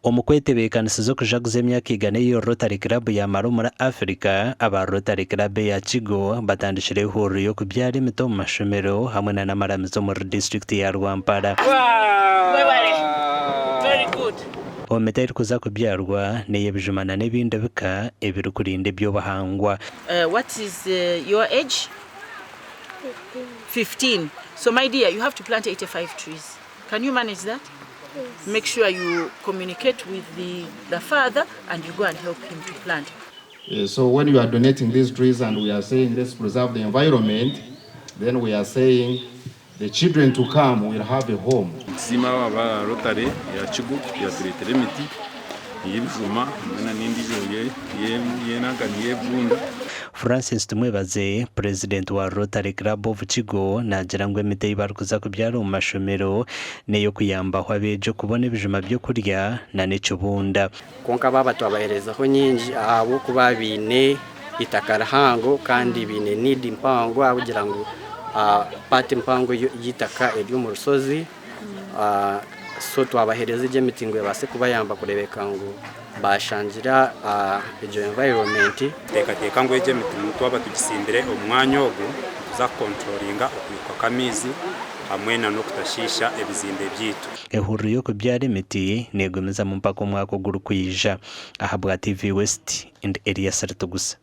Omukwetebekaniza zo kujaguza emyaka igana iyo Rotary Club yamara muri Africa, aba Rotary Club ya Kigo batandikire ehururu yo kubyara emiti omu mashomero hamwe n'amaramizo muri district ya Rwampara. Very good. Omiti erikuza kubyarwa n'ey'ebijumana n'ebindi bika ebiri kurinda eby'obuhangwa. What is your age? 15. So my dear, you have to plant 85 trees. Can you manage that? Yes. Make sure you communicate with the father and you go and help him to plant. So when you are donating these trees and we are saying let's preserve the environment, then we are saying the children to come will have a home. Sima wa Rotary ya Kigo ya turetere emiti y'ibijuma na n'indi joye yenaganiye bunda. Francis Tumwebaze, President wa Rotary Club of Kigo, nagira ngo emiti barikuza kubyara mu mashomero neyo kuyambaho abejo kubona ebijuma byo kurya na n'ekibunda. Konka baba twabaherezaho nyingi abo kuba bine itakara hango kandi bine need impango abugira ngo pati impango yitaka ebyo mu rusozi so twabahereza ije mitingo yabase kuba yamba kurebeka ngo bashangira ejo environment teka ngo eje mitingo twaba tugisimbire omwanya ogu za controllinga okubikwa kamizi hamwe no kutashisha ebizimbe byitu. Ehururu yo kubyara emiti negomeza mu mpaka omwaka oguru kwija. Aha bwa TV West and area Saratugusa.